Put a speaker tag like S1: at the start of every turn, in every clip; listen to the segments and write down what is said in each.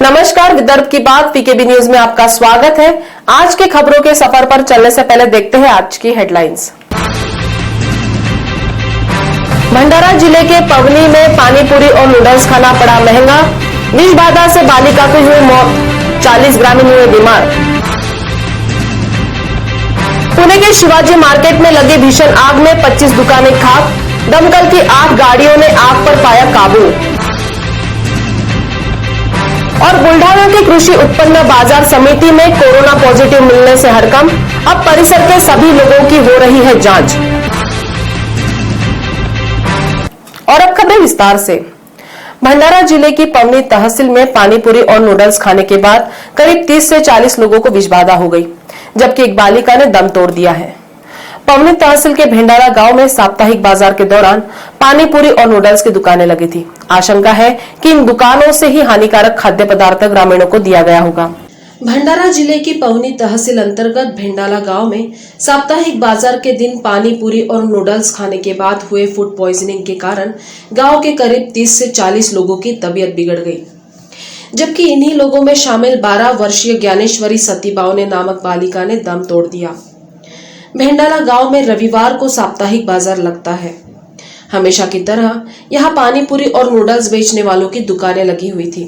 S1: नमस्कार, विदर्भ की बात पीकेबी न्यूज में आपका स्वागत है। आज के खबरों के सफर पर चलने से पहले देखते हैं आज की हेडलाइंस। भंडारा जिले के पवनी में पानीपुरी और नूडल्स खाना पड़ा महंगा। विष बाधा से बालिका की हुई मौत, 40 ग्रामीण हुए बीमार। पुणे के शिवाजी मार्केट में लगी भीषण आग में 25 दुकानें खाक। दमकल की 8 गाड़ियों ने आग पर पाया काबू। और बुल्ढाना के कृषि उत्पन्न बाजार समिति में कोरोना पॉजिटिव मिलने से हड़कंप। अब परिसर के सभी लोगों की हो रही है जांच। और अब खबरें विस्तार से। भंडारा जिले की पवनी तहसील में पानीपुरी और नूडल्स खाने के बाद करीब 30 से 40 लोगों को विष बाधा हो गई, जबकि एक बालिका ने दम तोड़ दिया है। पवनी तहसील के भेंडारा गांव में साप्ताहिक बाजार के दौरान पानीपुरी और नूडल्स की दुकानें लगी थी। आशंका है कि इन दुकानों से ही हानिकारक खाद्य पदार्थ ग्रामीणों को दिया गया होगा। भंडारा जिले की पवनी तहसील अंतर्गत भेंडाला गांव में साप्ताहिक बाजार के दिन पानीपुरी और नूडल्स खाने के बाद हुए फूड पॉइजनिंग के कारण गांव के करीब 30 से 40 लोगों की तबीयत बिगड़ गई, जबकि इन्हीं लोगों में शामिल 12 वर्षीय ज्ञानेश्वरी सतीबावने नामक बालिका ने दम तोड़ दिया। भेंडाला गांव में रविवार को साप्ताहिक बाजार लगता है। हमेशा की तरह यहां पानीपुरी और नूडल्स बेचने वालों की दुकानें लगी हुई थी।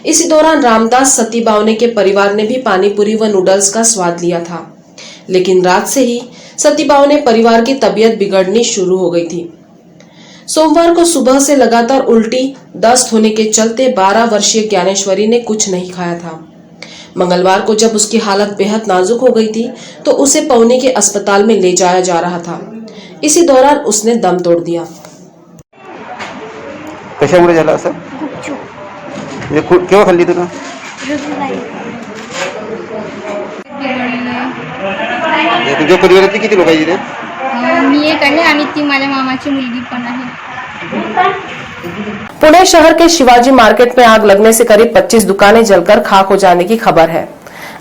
S1: इसी दौरान रामदास सतीबावने के परिवार ने भी पानीपुरी व नूडल्स का स्वाद लिया था, लेकिन रात से ही सतीबावने परिवार की तबीयत बिगड़नी शुरू हो गई थी। सोमवार को सुबह से लगातार उल्टी, दस्त होने के चलते 12 वर्षीय ज्ञानेश्वरी ने कुछ नहीं खाया था। मंगलवार को जब उसकी हालत बेहद नाजुक हो गई थी तो उसे पवनी के अस्पताल में ले जाया जा रहा था। इसी दौरान उसने दम तोड़ दिया।
S2: कशामुळे झालं असं? केव्हा खाल्ली तुला? तुझ्या परिवारातली किती लोक आहेत?
S3: मी एक आहे आणि ती माझ्या मामाची मुलगी पण आहे।
S1: पुणे शहर के शिवाजी मार्केट में आग लगने से करीब 25 दुकानें जलकर खाक हो जाने की खबर है।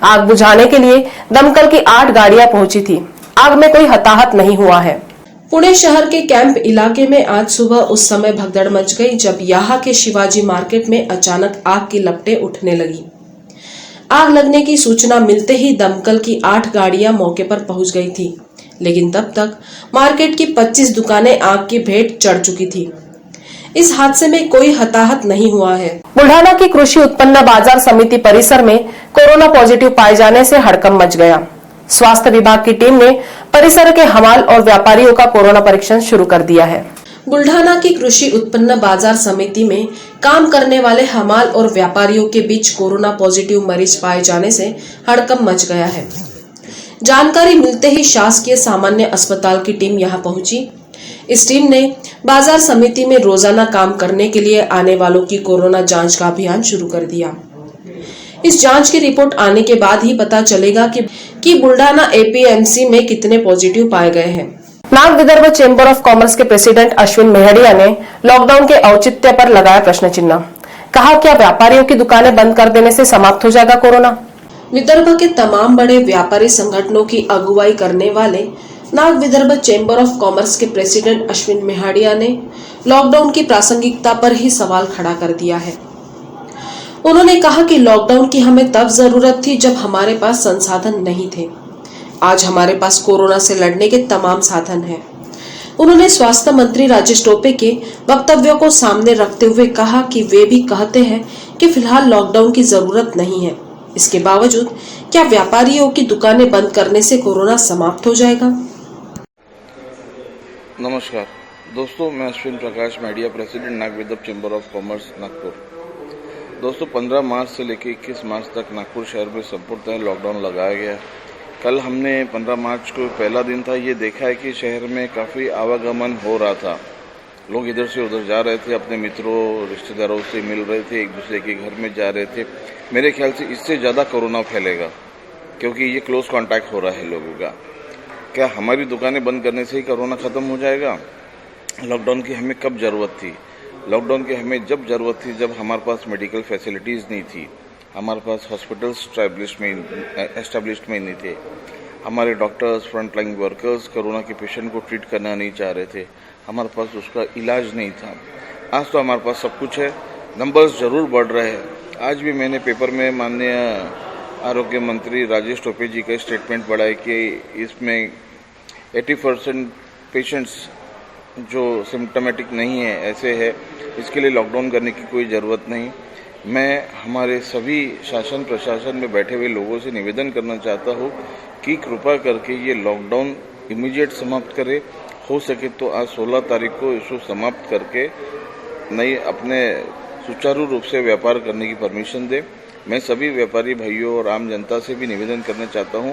S1: आग बुझाने के लिए दमकल की 8 गाड़ियां पहुंची थी। आग में कोई हताहत नहीं हुआ है। पुणे शहर के कैंप इलाके में आज सुबह उस समय भगदड़ मच गई जब यहाँ के शिवाजी मार्केट में अचानक आग की लपटें उठने लगी। आग लगने की सूचना मिलते ही दमकल की 8 गाड़ियां मौके पर पहुंच गई थी, लेकिन तब तक मार्केट की 25 दुकानें आग की भेंट चढ़ चुकी थी। इस हादसे में कोई हताहत नहीं हुआ है। बुल्ढाना की कृषि उत्पन्न बाजार समिति परिसर में कोरोना पॉजिटिव पाए जाने से हड़कंप मच गया। स्वास्थ्य विभाग की टीम ने परिसर के हमाल और व्यापारियों का कोरोना परीक्षण शुरू कर दिया है। बुल्ढाना की कृषि उत्पन्न बाजार समिति में काम करने वाले हमाल और व्यापारियों के बीच कोरोना पॉजिटिव मरीज पाए जाने से हड़कंप मच गया है। जानकारी मिलते ही शासकीय सामान्य अस्पताल की टीम यहां पहुंची। इस टीम ने बाजार समिति में रोजाना काम करने के लिए आने वालों की कोरोना जांच का अभियान शुरू कर दिया। इस जांच की रिपोर्ट आने के बाद ही पता चलेगा कि बुल्ढाना एपीएमसी में कितने पॉजिटिव पाए गए हैं। नाग विदर्भ चेंबर ऑफ कॉमर्स के प्रेसिडेंट अश्विन मेहड़िया ने लॉकडाउन के औचित्य पर लगाया प्रश्न चिन्ह। कहा, क्या व्यापारियों की दुकानें बंद कर देने से समाप्त हो जाएगा कोरोना? विदर्भ के तमाम बड़े व्यापारी संगठनों की अगुवाई करने वाले नाग विदर्भ चेंबर ऑफ कॉमर्स के प्रेसिडेंट अश्विन मेहड़िया ने लॉकडाउन की प्रासंगिकता पर ही सवाल खड़ा कर दिया है। उन्होंने कहा कि लॉकडाउन की हमें तब जरूरत थी जब हमारे पास संसाधन नहीं थे। आज हमारे पास कोरोना से लड़ने के तमाम साधन हैं। उन्होंने स्वास्थ्य मंत्री राजेश टोपे के वक्तव्यों को सामने रखते हुए कहा कि वे भी कहते हैं कि फिलहाल लॉकडाउन की जरूरत नहीं है। इसके बावजूद क्या व्यापारियों की दुकानें बंद करने से कोरोना समाप्त हो जाएगा?
S4: नमस्कार दोस्तों, मैं Ashwin Prakash Mehadia, president Nag Vidarbha chamber of commerce Nagpur. दोस्तों, 15 मार्च से लेकर 21 मार्च तक नागपुर शहर में संपूर्णतः लॉकडाउन लगाया गया। कल हमने 15 मार्च को पहला दिन था, ये देखा है कि शहर में काफ़ी आवागमन हो रहा था। लोग इधर से उधर जा रहे थे, अपने मित्रों रिश्तेदारों से मिल रहे थे, एक दूसरे के घर में जा रहे थे। मेरे ख्याल से इससे ज़्यादा कोरोना फैलेगा क्योंकि ये क्लोज कांटेक्ट हो रहा है लोगों का। क्या हमारी दुकानें बंद करने से ही कोरोना ख़त्म हो जाएगा? लॉकडाउन की हमें कब ज़रूरत थी? लॉकडाउन की हमें जब ज़रूरत थी जब हमारे पास मेडिकल फैसिलिटीज़ नहीं थी, हमारे पास हॉस्पिटल्स एस्टेब्लिश्ड में नहीं थे, हमारे डॉक्टर्स, फ्रंटलाइन वर्कर्स कोरोना के पेशेंट को ट्रीट करना नहीं चाह रहे थे, हमारे पास उसका इलाज नहीं था। आज तो हमारे पास सब कुछ है, नंबर्स जरूर बढ़ रहे हैं, आज भी मैंने पेपर में माननीय आरोग्य मंत्री राजेश टोपे जी का स्टेटमेंट पढ़ा है कि इसमें 80% पेशेंट्स जो सिम्टोमेटिक नहीं है ऐसे है, इसके लिए लॉकडाउन करने की कोई ज़रूरत नहीं। मैं हमारे सभी शासन प्रशासन में बैठे हुए लोगों से निवेदन करना चाहता हूँ कि कृपा करके ये लॉकडाउन इमीडिएट समाप्त करें। हो सके तो आज 16 तारीख को इसको समाप्त करके नई अपने सुचारू रूप से व्यापार करने की परमिशन दे। मैं सभी व्यापारी भाइयों और आम जनता से भी निवेदन करना चाहता हूं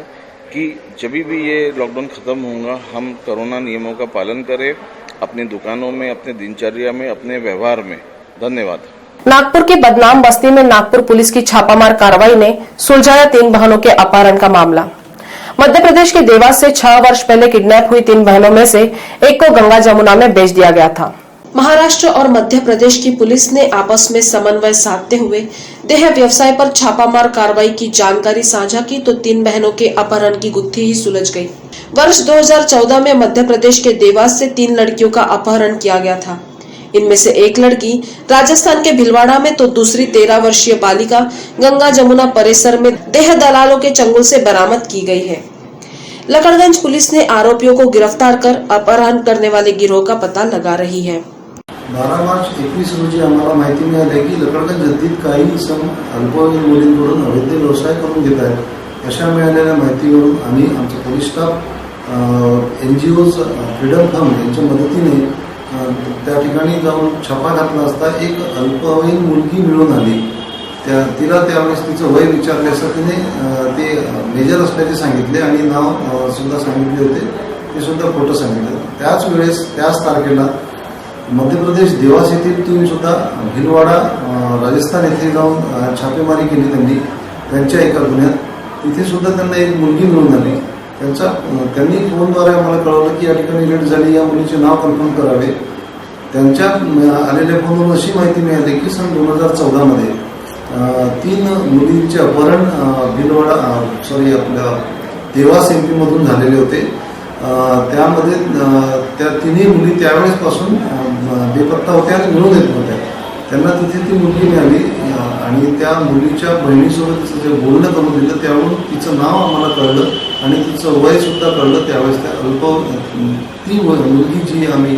S4: कि जब भी ये लॉकडाउन खत्म होगा हम कोरोना नियमों का पालन करें अपनी दुकानों में, अपने दिनचर्या में, अपने व्यवहार में। धन्यवाद।
S1: नागपुर की बदनाम बस्ती में नागपुर पुलिस की छापामार कार्रवाई ने सुलझाया 3 बहनों के अपहरण का मामला। मध्य प्रदेश के देवास से 6 वर्ष पहले किडनैप हुई 3 बहनों में से एक को गंगा जमुना में बेच दिया गया था। महाराष्ट्र और मध्य प्रदेश की पुलिस ने आपस में समन्वय साधते हुए देह व्यवसाय पर छापामार कार्रवाई की जानकारी साझा की तो 3 बहनों के अपहरण की गुत्थी ही सुलझ गई। वर्ष 2014 में मध्य प्रदेश के देवास से 3 लड़कियों का अपहरण किया गया था। इनमें से एक लड़की राजस्थान के भिलवाड़ा में तो दूसरी 13 वर्षीय बालिका गंगा जमुना परिसर में देह दलालों के चंगुल से बरामद की गई है। लकड़गंज पुलिस ने आरोपियों को गिरफ्तार कर अपहरण करने वाले गिरोह का पता लगा रही है।
S5: 12 मार्च 21 रोजी आम्हाला माहिती मिळाली की लकड़गंज हद्दीत काही इसम अल्पवयीन मुलींकडून अवैध व्यवसाय करून घेत आहेत। अशा मिळालेल्या माहितीवरून आम्ही आमचा पोलीस स्टाफ NGOज फ्रीडम फाउंड यांच्या मदतीने त्या ठिकाणी जाऊन छापा घातला असता एक अल्पवयीन मुलगी मिळून आली। तिला त्यावेळेस तिचं वय विचारले असता तिने ते मेजर असल्याचे सांगितले आणि नाव सुद्धा सांगितले होते, ते सुद्धा खोटं सांगितलं। त्याच वेळेस त्याच तारखेला मध्य प्रदेश देवास येथील टीम सुद्धा भिलवाड़ा राजस्थान येथे जाऊन छापेमारी केली त्यांच्या एका गुन्ह्यात। तिथे सुद्धा त्यांना एक मुलगी मिळून आली। त्यांनी फोनद्वारे आम्हाला कळवलं की या ठिकाणी रेड झाली, या मुलीचे नाव कन्फर्म करावे। त्यांच्या आलेल्या फोनवरून अशी माहिती मिळाली की सन 2014 मध्ये 3 मुलींचे अपहरण भिलवाड़ा आपल्या देवास MP मधून झालेले होते। त्यामध्ये त्या 3 मुली त्यावेळेस पासून बेपत्ता होत्या आणि मिळून येत होत्या। त्यांना तिथे ती मुलगी मिळाली आणि त्या मुलीच्या बहिणीसोबत तिचं जे बोलणं करून दिलं त्यावरून तिचं नाव आम्हाला कळलं आणि तिचं वय सुद्धा कळलं। त्यावेळेस त्या ती मुलगी जी आम्ही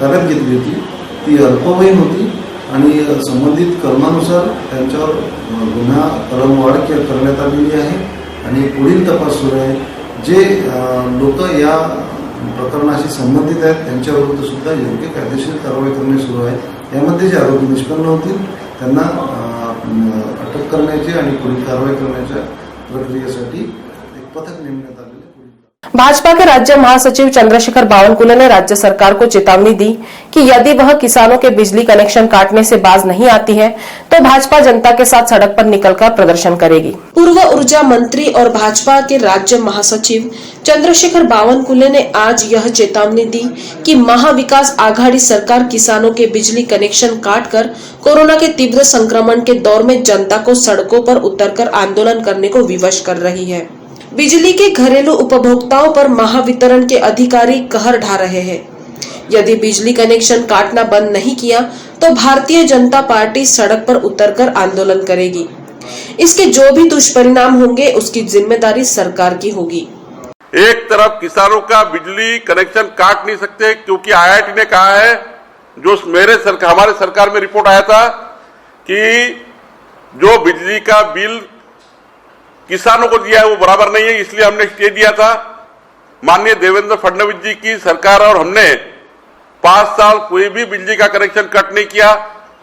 S5: ताब्यात घेतली होती ती अल्पवयीन होती आणि संबंधित कलमानुसार त्यांच्यावर गुन्हा कलमवाढ करण्यात आलेली आहे आणि पुढील तपास सुरू आहे। जे लोक या प्रकरणाशी संबंधित आहेत त्यांच्याविरुद्ध सुद्धा योग्य कायदेशीर कारवाई करणे सुरू आहे। यामध्ये जे आरोपी निष्पन्न होतील त्यांना अटक करण्याची आणि पुढील कारवाई करण्याच्या प्रक्रियेसाठी एक पथक नेमण्यात आलेले।
S1: भाजपा के राज्य महासचिव चंद्रशेखर बावनकुले ने राज्य सरकार को चेतावनी दी कि यदि वह किसानों के बिजली कनेक्शन काटने से बाज नहीं आती है तो भाजपा जनता के साथ सड़क पर निकलकर प्रदर्शन करेगी। पूर्व ऊर्जा मंत्री और भाजपा के राज्य महासचिव चंद्रशेखर बावनकुले ने आज यह चेतावनी दी कि महाविकास आघाड़ी सरकार किसानों के बिजली कनेक्शन काटकर कोरोना के तीव्र संक्रमण के दौर में जनता को सड़कों पर उतरकर आंदोलन करने को विवश कर रही है। बिजली के घरेलू उपभोक्ताओं पर महावितरण के अधिकारी कहर ढा रहे हैं। यदि बिजली कनेक्शन काटना बंद नहीं किया तो भारतीय जनता पार्टी सड़क पर उतरकर आंदोलन करेगी। इसके जो भी दुष्परिणाम होंगे उसकी जिम्मेदारी सरकार की होगी।
S6: एक तरफ किसानों का बिजली कनेक्शन काट नहीं सकते क्योंकि IIT ने कहा है, जो हमारे सरकार में रिपोर्ट आया था कि जो बिजली का बिल किसानों को दिया है वो बराबर नहीं है, इसलिए हमने स्टे दिया था। माननीय देवेंद्र फडणवीस जी की सरकार और हमने 5 साल कोई भी बिजली का कनेक्शन कट नहीं किया,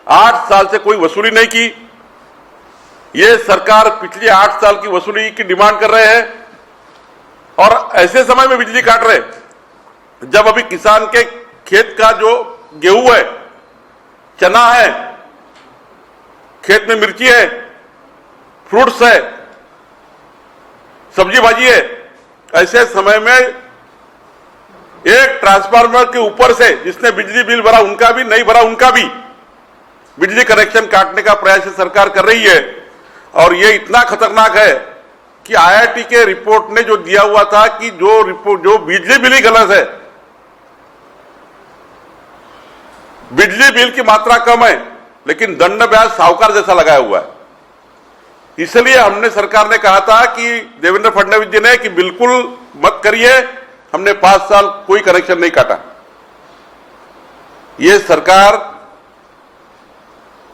S6: 8 साल से कोई वसूली नहीं की। ये सरकार पिछले 8 साल की वसूली की डिमांड कर रहे हैं और ऐसे समय में बिजली काट रहे जब अभी किसान के खेत का जो गेहूं है, चना है, खेत में मिर्ची है, फ्रूट्स है, सब्जी भाजी है। ऐसे समय में एक ट्रांसफार्मर के ऊपर से जिसने बिजली बिल भरा उनका भी, नहीं भरा उनका भी बिजली कनेक्शन काटने का प्रयास सरकार कर रही है। और ये इतना खतरनाक है कि IIT के रिपोर्ट ने जो दिया हुआ था कि जो बिजली बिल ही गलत है, बिजली बिल की मात्रा कम है लेकिन दंड ब्याज साहूकार जैसा लगाया हुआ है। इसलिए हमने सरकार ने कहा था कि देवेंद्र फडणवीस जी ने कि बिल्कुल मत करिए, हमने 5 साल कोई कनेक्शन नहीं काटा। ये सरकार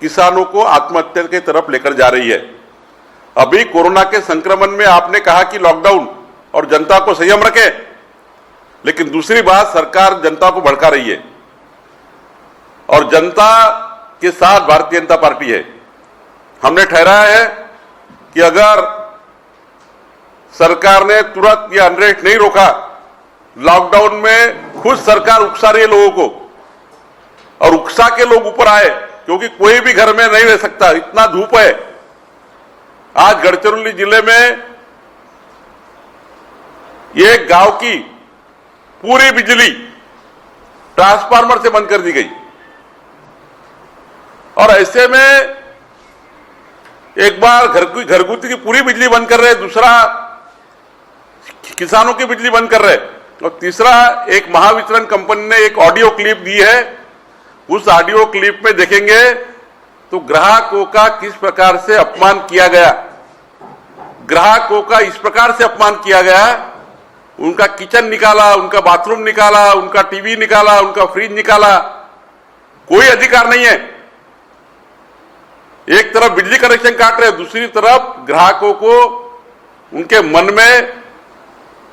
S6: किसानों को आत्महत्या की तरफ लेकर जा रही है। अभी कोरोना के संक्रमण में आपने कहा कि लॉकडाउन और जनता को संयम रखे, लेकिन दूसरी बात सरकार जनता को भड़का रही है और जनता के साथ भारतीय जनता पार्टी है। हमने ठहराया है कि अगर सरकार ने तुरंत यह अनरेस्ट नहीं रोका, लॉकडाउन में खुद सरकार उकसा रही है लोगों को और उकसा के लोग ऊपर आए, क्योंकि कोई भी घर में नहीं रह सकता, इतना धूप है। आज गढ़चिरौली जिले में एक गांव की पूरी बिजली ट्रांसफार्मर से बंद कर दी गई और ऐसे में एक बार घरगुती की पूरी बिजली बंद कर रहे, दूसरा किसानों की बिजली बंद कर रहे और तीसरा एक महावितरण कंपनी ने एक ऑडियो क्लिप दी है। उस ऑडियो क्लिप में देखेंगे तो ग्राहकों का किस प्रकार से अपमान किया गया, ग्राहकों का इस प्रकार से अपमान किया गया, उनका किचन निकाला, उनका बाथरूम निकाला, उनका टीवी निकाला, उनका फ्रिज निकाला। कोई अधिकार नहीं है। एक तरफ बिजली कनेक्शन काट रहे, दूसरी तरफ ग्राहकों को उनके मन में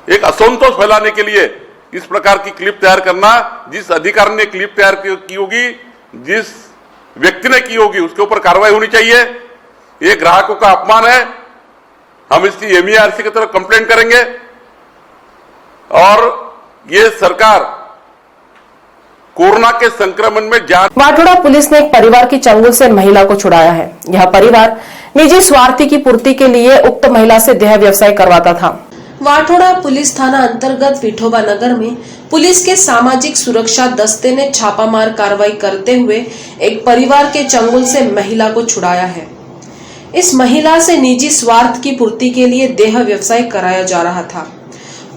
S6: एक असंतोष फैलाने के लिए इस प्रकार की क्लिप तैयार करना। जिस अधिकारी ने क्लिप तैयार की होगी, जिस व्यक्ति ने की होगी, उसके ऊपर कार्रवाई होनी चाहिए। ये ग्राहकों का अपमान है। हम इसकी एमईआरसी की तरफ कंप्लेंट करेंगे और ये सरकार कोरोना के संक्रमण में जान।
S1: वाठोड़ा पुलिस ने एक परिवार की चंगुल से महिला को छुड़ाया है। यह परिवार निजी स्वार्थी की पूर्ति के लिए उक्त महिला से देह व्यवसाय करवाता था। वाठोड़ा पुलिस थाना अंतर्गत विठोबा नगर में पुलिस के सामाजिक सुरक्षा दस्ते ने छापामार कार्रवाई करते हुए एक परिवार के चंगुल से महिला को छुड़ाया है। इस महिला से निजी स्वार्थ की पूर्ति के लिए देह व्यवसाय कराया जा रहा था।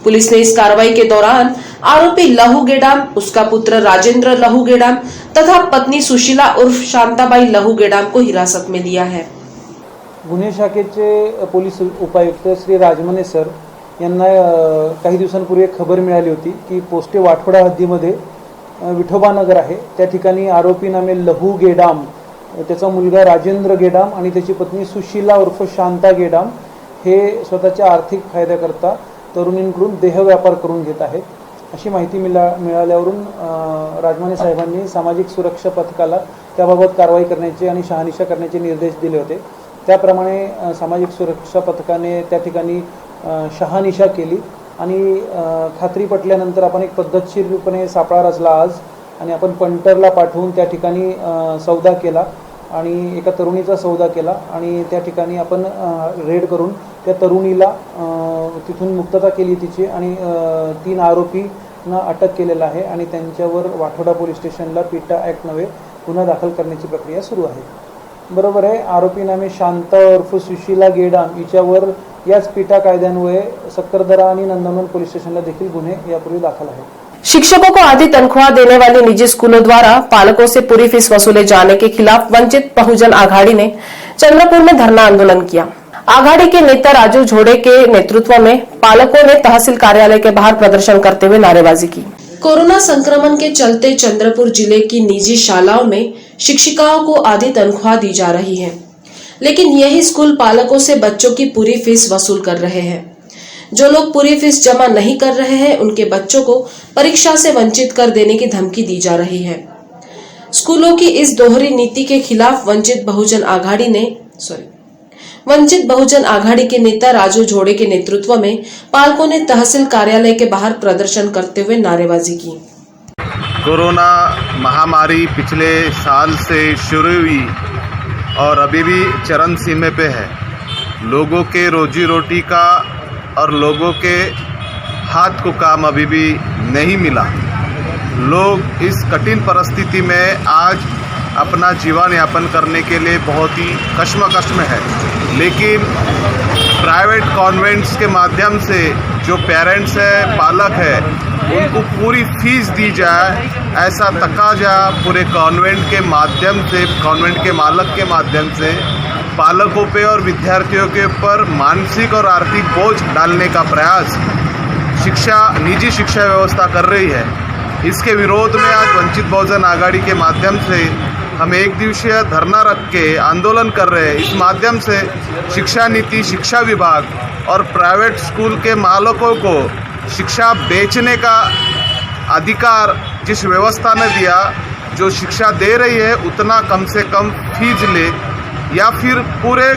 S1: पुलिस ने इस कार्रवाई के दौरान आरोपी लहू गेडाम, उसका पुत्र राजेंद्र लहू गेडाम तथा पत्नी सुशीला उर्फ शांताबाई लहू गेडाम को हिरासत में लिया है।
S7: गुन्हे शाखेचे पोलीस उपायुक्त श्री राजमने सर यांना काही दिवसांपूर्वी एक खबर मिळाली होती की पोस्टे वाठोडा हद्दीमध्ये विठोबा नगर आहे, त्या ठिकाणी आरोपी नामे लहू गेडाम, त्याचा मुलगा राजेंद्र गेडाम आणि त्याची पत्नी सुशीला उर्फ शांता गेडाम हे स्वतःच्या आर्थिक फायद्याकरता तरुणींकडून देह व्यापार करून घेत आहेत। अशी माहिती मिळाल्यावरून राजमाने साहेबांनी सामाजिक सुरक्षा पथकाला त्याबाबत कारवाई करण्याचे आणि शहानिशा करण्याचे निर्देश दिले होते। त्याप्रमाणे सामाजिक सुरक्षा पथकाने त्या ठिकाणी शहानिशा केली आणि खात्री पटल्यानंतर आपण एक पद्धतशीरपणे सापळा रचला आज आणि आपण पंटरला पाठवून त्या ठिकाणी सौदा केला आणि एका तरुणीचा सौदा केला आणि त्या ठिकाणी आपण रेड करून त्या तरुणीला तिथून मुक्तता केली तिची आणि 3 आरोपींना अटक केलेला आहे आणि त्यांच्यावर वाठोडा पोलीस स्टेशनला पिटा ॲक्ट नवे गुन्हा दाखल करण्याची प्रक्रिया सुरू आहे। बरोबर आहे। आरोपी नामे शांता उर्फ सुशीला गेडाम हिच्यावर याच पिटा कायद्यान्वये सक्करदरा आणि नंदनवन पोलीस स्टेशनला देखील गुन्हे यापूर्वी दाखल आहेत।
S1: शिक्षकों को आधी तनख्वाह देने वाले निजी स्कूलों द्वारा पालकों से पूरी फीस वसूले जाने के खिलाफ वंचित बहुजन आघाड़ी ने चंद्रपुर में धरना आंदोलन किया। आघाड़ी के नेता राजू झोड़े के नेतृत्व में पालकों ने तहसील कार्यालय के बाहर प्रदर्शन करते हुए नारेबाजी की। कोरोना संक्रमण के चलते चंद्रपुर जिले की निजी शालाओं में शिक्षिकाओं को आधी तनख्वाह दी जा रही है, लेकिन यही स्कूल पालकों से बच्चों की पूरी फीस वसूल कर रहे हैं। जो लोग पूरी फीस जमा नहीं कर रहे हैं, उनके बच्चों को परीक्षा से वंचित कर देने की धमकी दी जा रही है। स्कूलों की इस दोहरी नीति के खिलाफ वंचित बहुजन आघाड़ी के नेता राजू झोड़े के नेतृत्व में पालकों ने तहसील कार्यालय के बाहर प्रदर्शन करते हुए नारेबाजी की।
S8: कोरोना महामारी पिछले साल से शुरू हुई और अभी भी चरम सीमा पे है। लोगों के रोजी रोटी का और लोगों के हाथ को काम अभी भी नहीं मिला। लोग इस कठिन परिस्थिति में आज अपना जीवन यापन करने के लिए बहुत ही कश्मकश में है, लेकिन प्राइवेट कॉन्वेंट्स के माध्यम से जो पेरेंट्स है, पालक है, उनको पूरी फीस दी जाए, ऐसा तकाजा पूरे कॉन्वेंट के माध्यम से, कॉन्वेंट के मालक के माध्यम से पालकों पे और विद्यार्थियों के ऊपर मानसिक और आर्थिक बोझ डालने का प्रयास निजी शिक्षा व्यवस्था कर रही है। इसके विरोध में आज वंचित बहुजन आघाड़ी के माध्यम से हम एक दिवसीय धरना रख के आंदोलन कर रहे हैं। इस माध्यम से शिक्षा नीति, शिक्षा विभाग और प्राइवेट स्कूल के मालिकों को शिक्षा बेचने का अधिकार जिस व्यवस्था ने दिया, जो शिक्षा दे रही है उतना कम से कम फीस ले, या फिर पूरे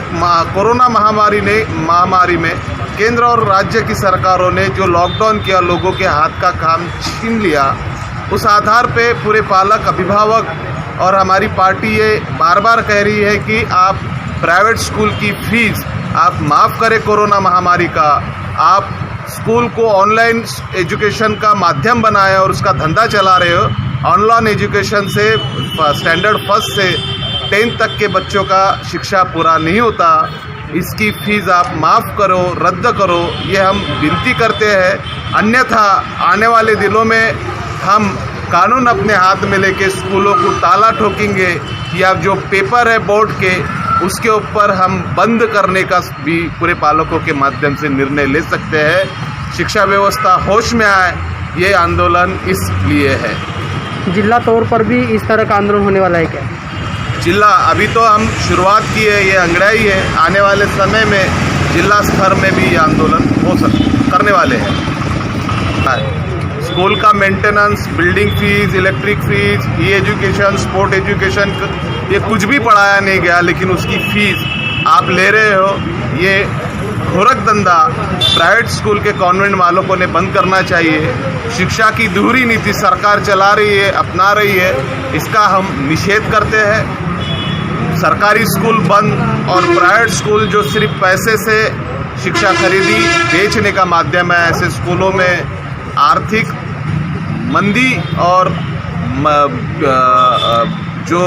S8: कोरोना महामारी में केंद्र और राज्य की सरकारों ने जो लॉकडाउन किया, लोगों के हाथ का काम छीन लिया, उस आधार पे पूरे पालक, अभिभावक और हमारी पार्टी ये बार बार कह रही है कि आप प्राइवेट स्कूल की फीस आप माफ़ करें। कोरोना महामारी का आप स्कूल को ऑनलाइन एजुकेशन का माध्यम बनाए और उसका धंधा चला रहे हो। ऑनलाइन एजुकेशन से स्टैंडर्ड फर्स्ट से 10th तक के बच्चों का शिक्षा पूरा नहीं होता। इसकी फीस आप माफ़ करो, रद्द करो, ये हम विनती करते हैं। अन्यथा आने वाले दिनों में हम कानून अपने हाथ में लेके स्कूलों को ताला ठोकेंगे, या जो पेपर है बोर्ड के उसके ऊपर हम बंद करने का भी पूरे पालकों के माध्यम से निर्णय ले सकते हैं। शिक्षा व्यवस्था होश में आए, ये आंदोलन इसलिए है।
S9: जिला तौर पर भी इस तरह का आंदोलन होने वाला है क्या?
S8: जिला अभी तो हम शुरुआत की है, ये अंगड़ाई है। आने वाले समय में जिला स्तर में भी ये आंदोलन करने वाले हैं। स्कूल का maintenance, building fees, electric fees, e education, sport education, ये कुछ भी पढ़ाया नहीं गया, लेकिन उसकी फीस आप ले रहे हो। ये घोरक धंधा प्राइवेट स्कूल के कॉन्वेंट वालों ने बंद करना चाहिए। शिक्षा की दोहरी नीति सरकार चला रही है, अपना रही है, इसका हम निषेध करते हैं। सरकारी स्कूल बंद और प्राइवेट स्कूल जो सिर्फ पैसे से शिक्षा खरीदी बेचने का माध्यम है, ऐसे स्कूलों में आर्थिक मंदी और जो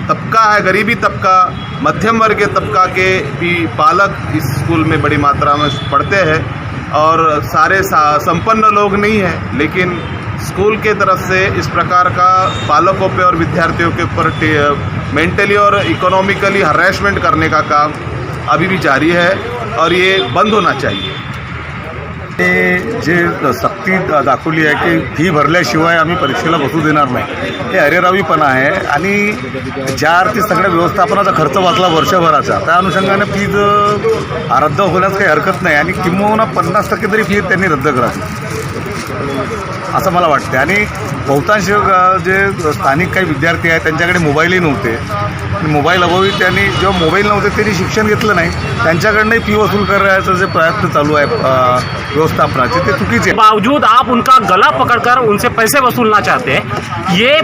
S8: तबका है, गरीबी तबका, मध्यम वर्गीय तबका के भी पालक इस स्कूल में बड़ी मात्रा में पढ़ते हैं और सारे संपन्न लोग नहीं हैं, लेकिन स्कूल के तरफ से इस प्रकार का पालकों पे और विद्यार्थियों के ऊपर मेंटली और इकोनॉमिकली हरेसमेंट करने का काम अभी भी जारी है और ये बंद होना चाहिए।
S10: ते जे सक्ती दाखवली आहे की फी भरल्याशिवाय आम्ही परीक्षेला बसू देणार नाही, हे अरेरावीपणा आहे। आणि ज्या अर्थी सगळ्या व्यवस्थापनाचा खर्च वाचला वर्षभराचा, त्या अनुषंगाने फीज रद्द होण्यास काही हरकत नाही आणि किंबहुना 50% तरी फी त्यांनी रद्द करावी असं मला वाटते। आणि बहुतांश जे स्थानिक काही विद्यार्थी आहेत त्यांच्याकडे मोबाईलही नव्हते, मोबाईल अभावी त्यांनी जेव्हा मोबाईल नव्हते त्यांनी शिक्षण घेतलं नाही, त्यांच्याकडनंही फी वसूल करायचा जे प्रयत्न चालू आहे व्यवस्थापनाचे, ते चुकीचे आहे।
S9: बावजूद आप उनका गला पकड़कर उनसे पैसे वसूलना चाहते हैं। ये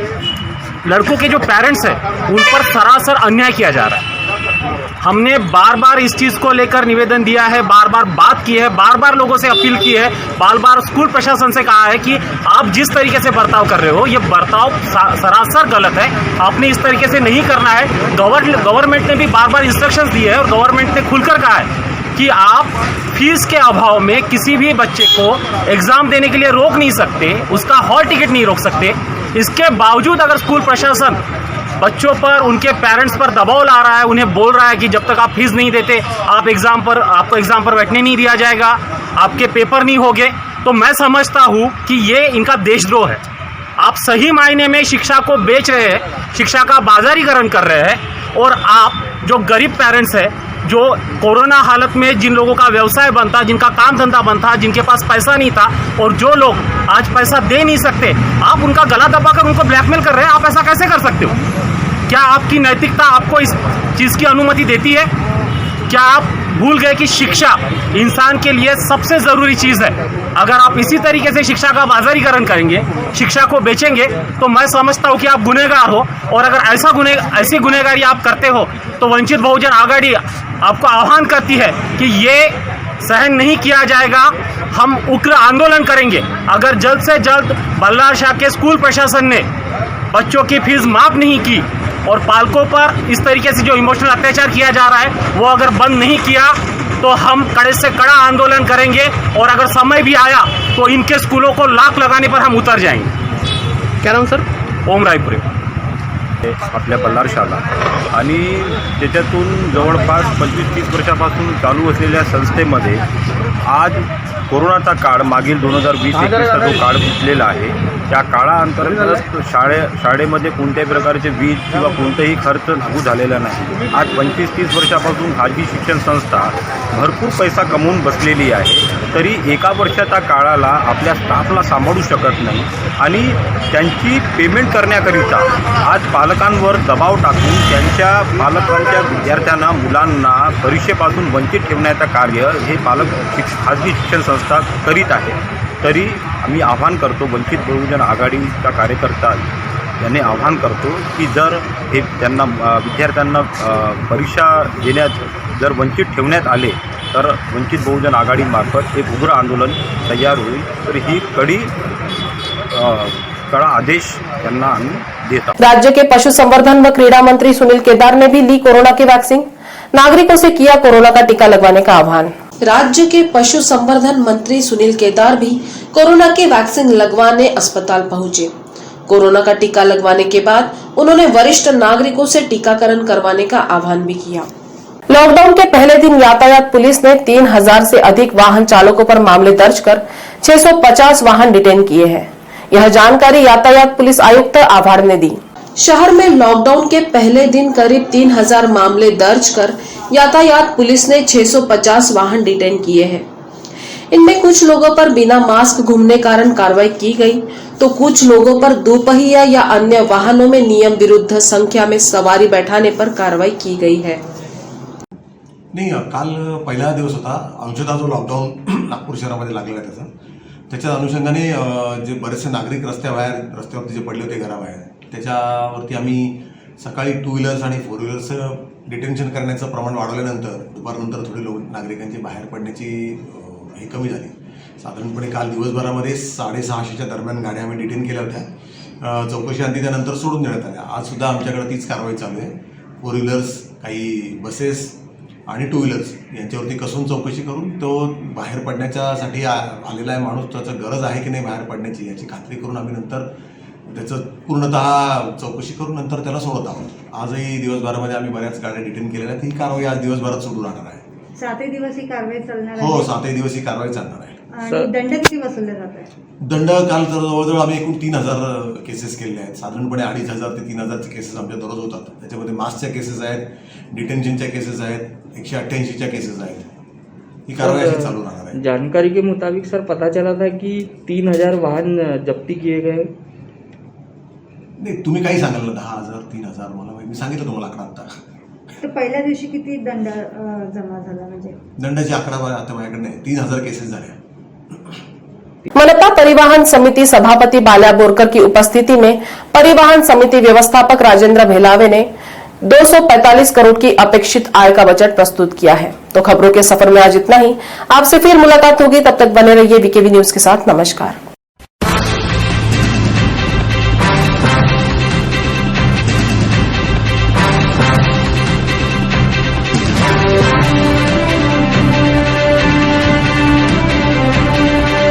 S9: लड़कों के जो पेरेंट्स हैं उन पर सरासर अन्याय किया जा रहा है। हमने बार बार इस चीज को लेकर निवेदन दिया है, बार बार बात की है, बार बार लोगों से अपील की है, बार बार स्कूल प्रशासन से कहा है कि आप जिस तरीके से बर्ताव कर रहे हो ये बर्ताव सरासर गलत है, आपने इस तरीके से नहीं करना है। गवर्नमेंट ने भी बार बार इंस्ट्रक्शंस दिए हैं और गवर्नमेंट ने खुलकर कहा है कि आप फीस के अभाव में किसी भी बच्चे को एग्जाम देने के लिए रोक नहीं सकते, उसका हॉल टिकट नहीं रोक सकते। इसके बावजूद अगर स्कूल प्रशासन बच्चों पर, उनके पेरेंट्स पर दबाव ला रहा है, उन्हें बोल रहा है कि जब तक आप फीस नहीं देते आपको एग्जाम पर बैठने नहीं दिया जाएगा, आपके पेपर नहीं होंगे, तो मैं समझता हूं कि ये इनका देशद्रोह है। आप सही मायने में शिक्षा को बेच रहे हैं, शिक्षा का बाजारीकरण कर रहे हैं। और आप जो गरीब पेरेंट्स हैं, जो कोरोना हालत में जिन लोगों का व्यवसाय बंद था, जिनका काम धंधा बंद था, जिनके पास पैसा नहीं था, और जो लोग आज पैसा दे नहीं सकते, आप उनका गला दबाकर उनको ब्लैकमेल कर रहे हैं। आप ऐसा कैसे कर सकते हो? क्या आपकी नैतिकता आपको इस चीज की अनुमति देती है? क्या आप भूल गए कि शिक्षा इंसान के लिए सबसे जरूरी चीज है? अगर आप इसी तरीके से शिक्षा का बाजारीकरण करेंगे, शिक्षा को बेचेंगे, तो मैं समझता हूं कि आप गुनहगार हो। और अगर ऐसी गुनहगारी आप करते हो तो वंचित बहुजन आघाड़ी आपको आह्वान करती है कि ये सहन नहीं किया जाएगा। हम उग्र आंदोलन करेंगे। अगर जल्द से जल्द बल्लार शाह के स्कूल प्रशासन ने बच्चों की फीस माफ नहीं की और पालकों पर इस तरीके से जो इमोशनल अत्याचार किया जा रहा है वो अगर बंद नहीं किया तो हम कड़े से कड़ा आंदोलन करेंगे। और अगर समय भी आया तो इनके स्कूलों को लाख लगाने पर हम उतर जाएंगे।
S11: क्या नाम सर?
S9: ओम रायपुरे।
S11: आपल्या बल्लारशाला आणि त्याच्यातून जवळपास 25-30 वर्षापासून चालू असलेल्या संस्थेमध्ये आज कोरोनाचा काळ मागील 2020-21चा जो काळ बितलेला आहे त्या काळाअंतर्गत शाळेमध्ये कोणत्याही प्रकारचे वीज किंवा कोणताही खर्च लागू झालेला नाही. आज 25-30 वर्षापासून खाजगी शिक्षण संस्था भरपूर पैसा कमवून बसलेली आहे, तरी एका वर्षाच्या काळाला आपल्या स्टाफला सांभाळू शकत नाही आणि त्यांची पेमेंट करण्याकरिता आज पालकांवर दबाव टाकून त्यांच्या पालकांच्या विद्यार्थ्यांना मुलांना परीक्षेपासून वंचित ठेवण्याचं कार्य हे खाजगी शिक्षण संस्था करीत आहे. तरी आम्ही आव्हान करतो, वंचित बहुजन आघाडीचा कार्यकर्ता यांनी आव्हान करतो की जर हे त्यांना विद्यार्थ्यांना परीक्षा देण्यात जर वंचित ठेवण्यात आले तर वंचित बहुजन आघाडीमार्फत एक उग्र आंदोलन तयार होईल. तर ही कड़ा आदेश त्यांना आम्ही देता.
S1: राज्य के पशुसंवर्धन व क्रीड़ा मंत्री सुनील केदार ने भी ली कोरोना की वैक्सीन, नागरिकों से किया कोरोना का टीका लगवाने का आह्वान. राज्य के पशुसंवर्धन मंत्री सुनील केदार भी कोरोना की वैक्सीन लगवाने अस्पताल पहुंचे. कोरोना का टीका लगवाने के बाद उन्होंने वरिष्ठ नागरिकों से टीकाकरण करवाने का आह्वान भी किया. लॉकडाउन के पहले दिन यातायात पुलिस ने 3000 से अधिक वाहन चालकों पर मामले दर्ज कर 650 वाहन डिटेन किए हैं. यह जानकारी यातायात पुलिस आयुक्त आभार ने दी. शहर में लॉकडाउन के पहले दिन करीब 3000 मामले दर्ज कर यातायात पुलिस ने 650 वाहन डिटेन किए हैं. इनमें कुछ लोगों पर बिना मास्क घूमने कारण कार्रवाई की गई, तो कुछ लोगों पर दुपहिया या अन्य वाहनों में नियम विरुद्ध संख्या में सवारी बैठाने पर कार्रवाई की गई है.
S5: नाही, काल पहिला दिवस होता अंशतः जो लॉकडाऊन नागपूर शहरामध्ये लागलेला त्याच्या अनुषंगाने जे बरेचसे नागरिक रस्त्यावरती जे पडले होते घराबाहेर त्याच्यावरती आम्ही सकाळी 2 व्हीलर्स आणि 4 व्हीलर्स डिटेन्शन करण्याचं प्रमाण वाढवल्यानंतर दुपारनंतर थोडी नागरिकांची बाहेर पडण्याची ही कमी झाली. साधारणपणे काल दिवसभरामध्ये 650च्या दरम्यान गाड्या आम्ही डिटेन केल्या होत्या. चौकशी अंती त्यानंतर सोडून देण्यात आल्या. आज सुद्धा आमच्याकडे तीच कारवाई चालू आहे. 4 व्हीलर्स, काही बसेस आणि 2 व्हीलर्स यांच्यावरती कसून चौकशी करून तो बाहेर पडण्याच्यासाठी आलेला आहे माणूस, त्याचं गरज आहे की नाही बाहेर पडण्याची याची खात्री करून आम्ही नंतर त्याचं पूर्णतः चौकशी करून नंतर त्याला सोडत आहोत. आजही दिवसभरामध्ये आम्ही बऱ्याच गाड्या डिटेन केलेल्या आहेत. ही कारवाई आज दिवसभरात सुरू राहणार आहे.
S12: 7 दिवस ही कारवाई चालणार आहे.
S5: हो, 7 दिवस ही कारवाई चालणार आहे.
S12: आणि दंड किती वसुलले जात आहे?
S5: दंड काल तर जवळजवळ आम्ही एकूण 3000 केसेस केलेल्या आहेत. साधारणपणे 2500 ते 3000चे केसेस आमच्या दररोज होतात. त्याच्यामध्ये मास्कच्या केसेस आहेत, डिटेन्शनच्या केसेस आहेत, 188च्या केसेस आहेत. ही कारवाई अशी चालू राहणार आहे.
S13: जानकारी के मुताबिक सर पता चला था कि 3000 वाहन जप्ती किए गए.
S5: नाही, तुम्ही काही सांगाल ना, 10,000 3,000 मला मी सांगितलं तुम्हाला आकडा आता.
S12: तर पहिल्या दिवशी किती दंड जमा झाला? म्हणजे
S5: दंडाची आकडा आता माझ्याकडे नाही. 3000 केसेस झाल्या.
S1: मनपा परिवहन समिति सभापति बाल्या बोरकर की उपस्थिति में परिवहन समिति व्यवस्थापक राजेंद्र भेलावे ने 245 करोड़ की अपेक्षित आय का बजट प्रस्तुत किया है. तो खबरों के सफर में आज इतना ही. आपसे फिर मुलाकात होगी, तब तक बने रहिए वीकेवी न्यूज के साथ. नमस्कार.